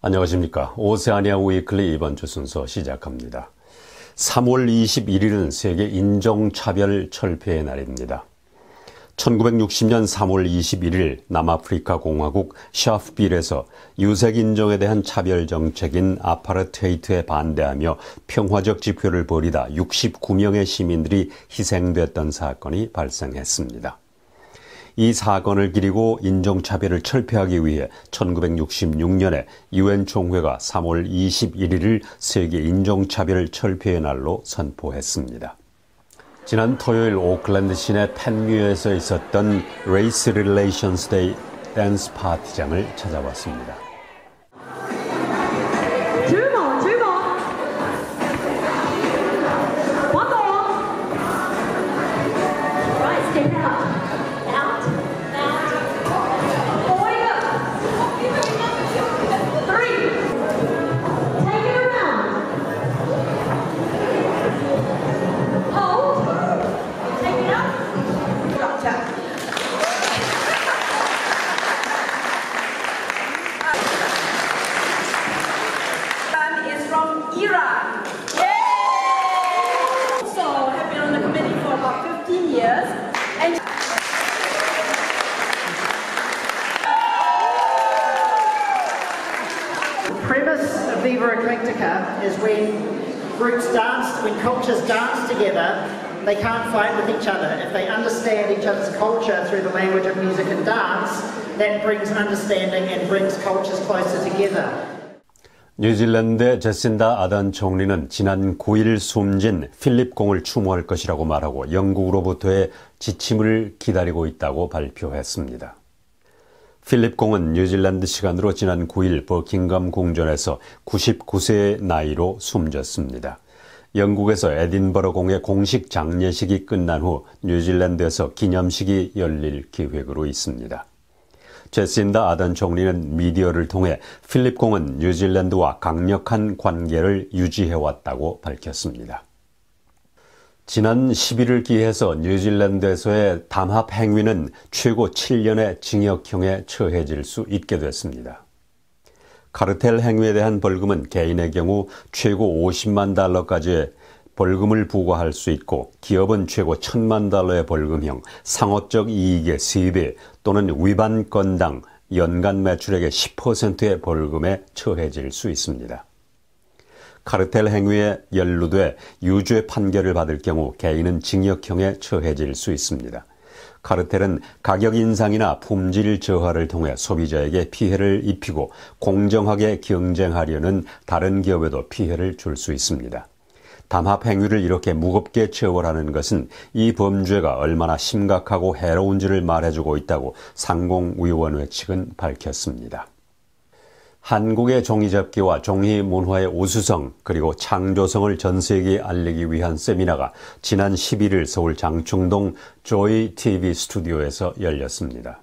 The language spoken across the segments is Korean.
안녕하십니까. 오세아니아 위클리 이번 주 순서 시작합니다. 3월 21일은 세계 인종차별 철폐의 날입니다. 1960년 3월 21일 남아프리카 공화국 샤프빌에서 유색인종에 대한 차별 정책인 아파르테이트에 반대하며 평화적 집회를 벌이다 69명의 시민들이 희생됐던 사건이 발생했습니다. 이 사건을 기리고 인종차별을 철폐하기 위해 1966년에 유엔 총회가 3월 21일을 세계 인종차별 철폐의 날로 선포했습니다. 지난 토요일 오클랜드 시내 펜뮤에서 있었던 Race Relations Day 댄스 파티장을 찾아봤습니다. Viva Eclectica is when groups dance, when cultures dance together, they can't fight with each other. If they understand each other's culture through the language of music and dance, that brings understanding and brings cultures closer together. 뉴질랜드의 제신다 아던 총리는 지난 9일 숨진 필립 공을 추모할 것이라고 말하고 영국으로부터의 지침을 기다리고 있다고 발표했습니다. 필립 공은 뉴질랜드 시간으로 지난 9일 버킹엄 궁전에서 99세의 나이로 숨졌습니다. 영국에서 에딘버러 공의 공식 장례식이 끝난 후 뉴질랜드에서 기념식이 열릴 계획으로 있습니다. 제신다 아던 총리는 미디어를 통해 필립 공은 뉴질랜드와 강력한 관계를 유지해왔다고 밝혔습니다. 지난 10일을 기해서 뉴질랜드에서의 담합 행위는 최고 7년의 징역형에 처해질 수 있게 됐습니다. 카르텔 행위에 대한 벌금은 개인의 경우 최고 50만 달러까지의 벌금을 부과할 수 있고 기업은 최고 1,000만 달러의 벌금형, 상업적 이익의 3배 또는 위반 건당 연간 매출액의 10%의 벌금에 처해질 수 있습니다. 카르텔 행위에 연루돼 유죄 판결을 받을 경우 개인은 징역형에 처해질 수 있습니다. 카르텔은 가격 인상이나 품질 저하를 통해 소비자에게 피해를 입히고 공정하게 경쟁하려는 다른 기업에도 피해를 줄 수 있습니다. 담합 행위를 이렇게 무겁게 처벌하는 것은 이 범죄가 얼마나 심각하고 해로운지를 말해주고 있다고 상공위원회 측은 밝혔습니다. 한국의 종이접기와 종이 문화의 우수성 그리고 창조성을 전 세계에 알리기 위한 세미나가 지난 11일 서울 장충동 조이 TV 스튜디오에서 열렸습니다.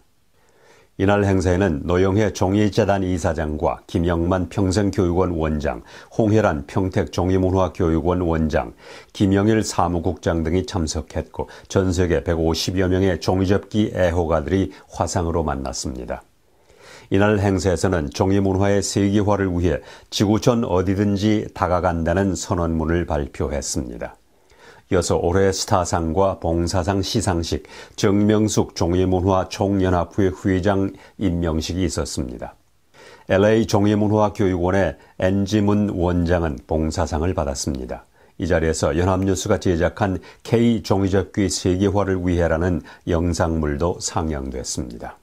이날 행사에는 노영혜 종이재단 이사장과 김영만 평생교육원 원장, 홍혜란 평택종이문화교육원 원장, 김영일 사무국장 등이 참석했고 전 세계 150여 명의 종이접기 애호가들이 화상으로 만났습니다. 이날 행사에서는 종이문화의 세계화를 위해 지구촌 어디든지 다가간다는 선언문을 발표했습니다. 이어서 올해 스타상과 봉사상 시상식, 정명숙 종이문화 총연합회 회장 임명식이 있었습니다. LA 종이문화교육원의 엔지문 원장은 봉사상을 받았습니다. 이 자리에서 연합뉴스가 제작한 K-종이접기 세계화를 위해라는 영상물도 상영됐습니다.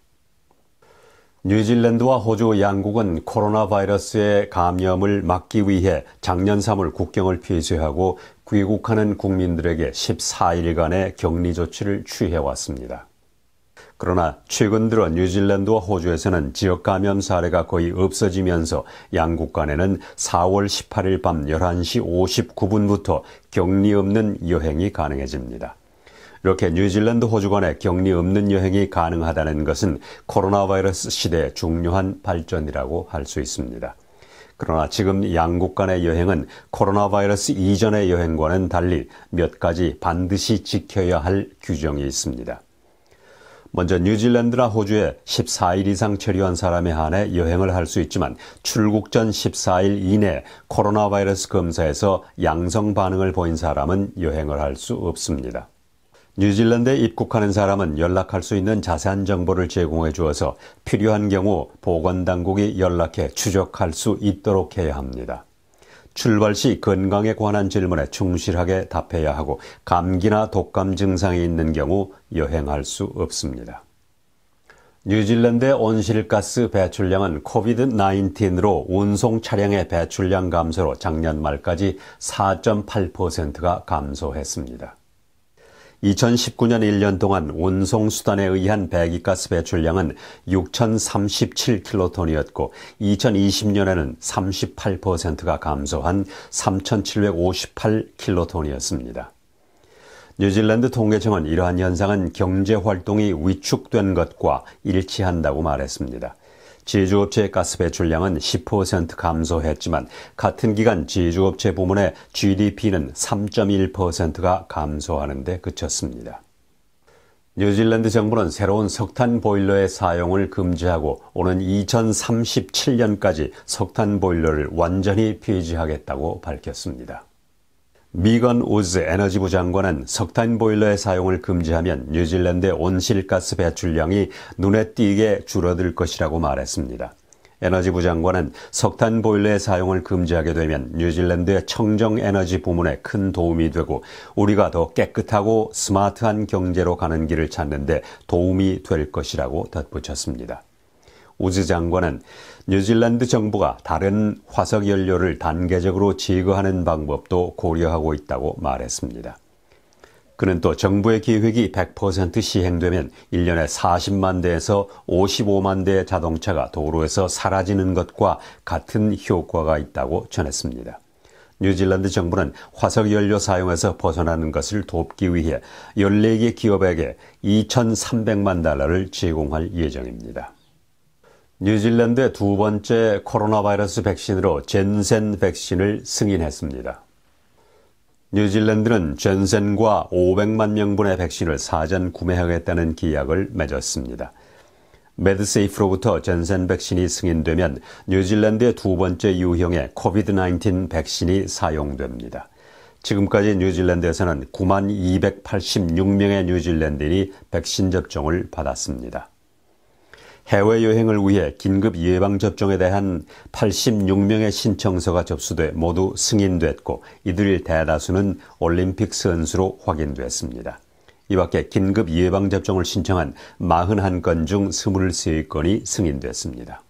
뉴질랜드와 호주 양국은 코로나 바이러스의 감염을 막기 위해 작년 3월 국경을 폐쇄하고 귀국하는 국민들에게 14일간의 격리 조치를 취해왔습니다. 그러나 최근 들어 뉴질랜드와 호주에서는 지역 감염 사례가 거의 없어지면서 양국 간에는 4월 18일 밤 11시 59분부터 격리 없는 여행이 가능해집니다. 이렇게 뉴질랜드 호주 간의 격리 없는 여행이 가능하다는 것은 코로나 바이러스 시대의 중요한 발전이라고 할 수 있습니다. 그러나 지금 양국 간의 여행은 코로나 바이러스 이전의 여행과는 달리 몇 가지 반드시 지켜야 할 규정이 있습니다. 먼저 뉴질랜드나 호주에 14일 이상 체류한 사람에 한해 여행을 할 수 있지만 출국 전 14일 이내 코로나 바이러스 검사에서 양성 반응을 보인 사람은 여행을 할 수 없습니다. 뉴질랜드에 입국하는 사람은 연락할 수 있는 자세한 정보를 제공해 주어서 필요한 경우 보건당국이 연락해 추적할 수 있도록 해야 합니다. 출발 시 건강에 관한 질문에 충실하게 답해야 하고 감기나 독감 증상이 있는 경우 여행할 수 없습니다. 뉴질랜드의 온실가스 배출량은 코비드-19로 운송 차량의 배출량 감소로 작년 말까지 4.8%가 감소했습니다. 2019년 1년 동안 운송수단에 의한 배기가스 배출량은 6,037킬로톤이었고 2020년에는 38%가 감소한 3,758킬로톤이었습니다. 뉴질랜드 통계청은 이러한 현상은 경제활동이 위축된 것과 일치한다고 말했습니다. 제주업체의 가스 배출량은 10% 감소했지만 같은 기간 제주업체 부문의 GDP는 3.1%가 감소하는 데 그쳤습니다. 뉴질랜드 정부는 새로운 석탄 보일러의 사용을 금지하고 오는 2037년까지 석탄 보일러를 완전히 폐지하겠다고 밝혔습니다. 미건 우즈 에너지부 장관은 석탄 보일러의 사용을 금지하면 뉴질랜드의 온실가스 배출량이 눈에 띄게 줄어들 것이라고 말했습니다. 에너지부 장관은 석탄 보일러의 사용을 금지하게 되면 뉴질랜드의 청정에너지 부문에 큰 도움이 되고 우리가 더 깨끗하고 스마트한 경제로 가는 길을 찾는 데 도움이 될 것이라고 덧붙였습니다. 우즈 장관은 뉴질랜드 정부가 다른 화석연료를 단계적으로 제거하는 방법도 고려하고 있다고 말했습니다. 그는 또 정부의 계획이 100% 시행되면 1년에 40만 대에서 55만 대의 자동차가 도로에서 사라지는 것과 같은 효과가 있다고 전했습니다. 뉴질랜드 정부는 화석연료 사용에서 벗어나는 것을 돕기 위해 14개 기업에게 2,300만 달러를 제공할 예정입니다. 뉴질랜드의 두 번째 코로나 바이러스 백신으로 젠센 백신을 승인했습니다. 뉴질랜드는 젠센과 500만 명분의 백신을 사전 구매하겠다는 계약을 맺었습니다. 메드세이프로부터 젠센 백신이 승인되면 뉴질랜드의 두 번째 유형의 코비드-19 백신이 사용됩니다. 지금까지 뉴질랜드에서는 9286명의 뉴질랜드인이 백신 접종을 받았습니다. 해외여행을 위해 긴급 예방접종에 대한 86명의 신청서가 접수돼 모두 승인됐고 이들 대다수는 올림픽 선수로 확인됐습니다. 이 밖에 긴급 예방접종을 신청한 41건 중 23건이 승인됐습니다.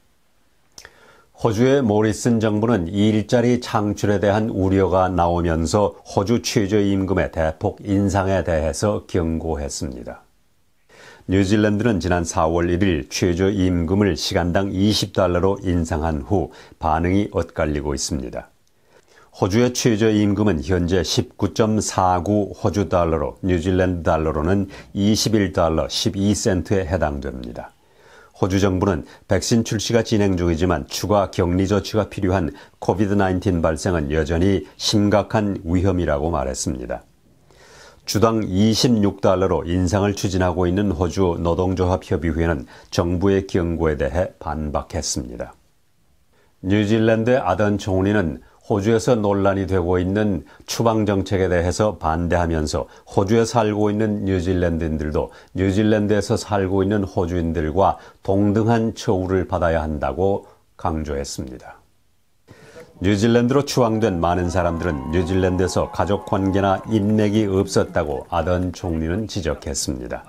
호주의 모리슨 정부는 일자리 창출에 대한 우려가 나오면서 호주 최저임금의 대폭 인상에 대해서 경고했습니다. 뉴질랜드는 지난 4월 1일 최저임금을 시간당 $20로 인상한 후 반응이 엇갈리고 있습니다. 호주의 최저임금은 현재 19.49 호주 달러로 뉴질랜드 달러로는 $21 12센트에 해당됩니다. 호주 정부는 백신 출시가 진행 중이지만 추가 격리 조치가 필요한 코비드-19 발생은 여전히 심각한 위험이라고 말했습니다. 주당 $26로 인상을 추진하고 있는 호주 노동조합협의회는 정부의 경고에 대해 반박했습니다. 뉴질랜드의 아던 총리는 호주에서 논란이 되고 있는 추방정책에 대해서 반대하면서 호주에 살고 있는 뉴질랜드인들도 뉴질랜드에서 살고 있는 호주인들과 동등한 처우를 받아야 한다고 강조했습니다. 뉴질랜드로 추방된 많은 사람들은 뉴질랜드에서 가족관계나 인맥이 없었다고 아던 총리는 지적했습니다.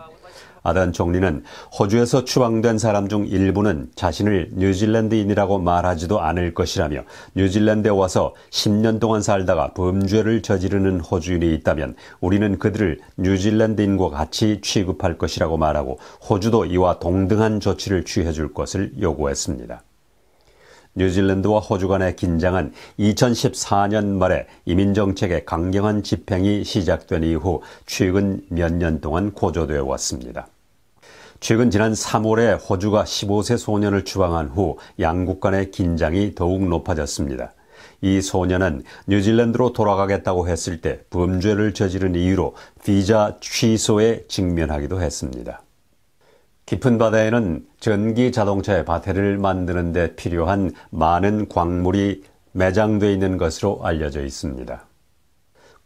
아던 총리는 호주에서 추방된 사람 중 일부는 자신을 뉴질랜드인이라고 말하지도 않을 것이라며 뉴질랜드에 와서 10년 동안 살다가 범죄를 저지르는 호주인이 있다면 우리는 그들을 뉴질랜드인과 같이 취급할 것이라고 말하고 호주도 이와 동등한 조치를 취해줄 것을 요구했습니다. 뉴질랜드와 호주 간의 긴장은 2014년 말에 이민정책의 강경한 집행이 시작된 이후 최근 몇 년 동안 고조되어 왔습니다. 최근 지난 3월에 호주가 15세 소년을 추방한 후 양국 간의 긴장이 더욱 높아졌습니다. 이 소년은 뉴질랜드로 돌아가겠다고 했을 때 범죄를 저지른 이유로 비자 취소에 직면하기도 했습니다. 깊은 바다에는 전기 자동차의 바테리를 만드는 데 필요한 많은 광물이 매장되어 있는 것으로 알려져 있습니다.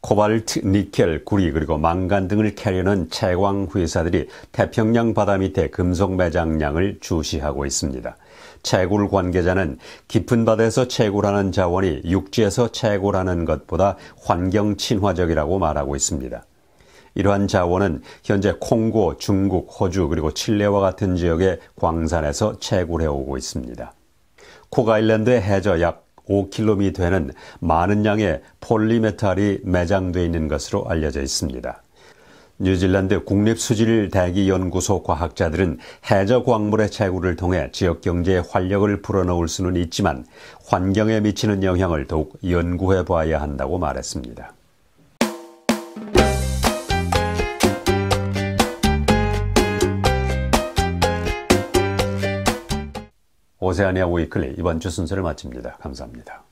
코발트, 니켈, 구리 그리고 망간 등을 캐려는 채광 회사들이 태평양 바다 밑에 금속 매장량을 주시하고 있습니다. 채굴 관계자는 깊은 바다에서 채굴하는 자원이 육지에서 채굴하는 것보다 환경 친화적이라고 말하고 있습니다. 이러한 자원은 현재 콩고, 중국, 호주 그리고 칠레와 같은 지역의 광산에서 채굴해오고 있습니다. 콕아일랜드의 해저 약 5km에는 많은 양의 폴리메탈이 매장되어 있는 것으로 알려져 있습니다. 뉴질랜드 국립수질대기연구소 과학자들은 해저 광물의 채굴을 통해 지역 경제에 활력을 불어넣을 수는 있지만 환경에 미치는 영향을 더욱 연구해 봐야 한다고 말했습니다. 오세아니아 위클리 이번 주 순서를 마칩니다. 감사합니다.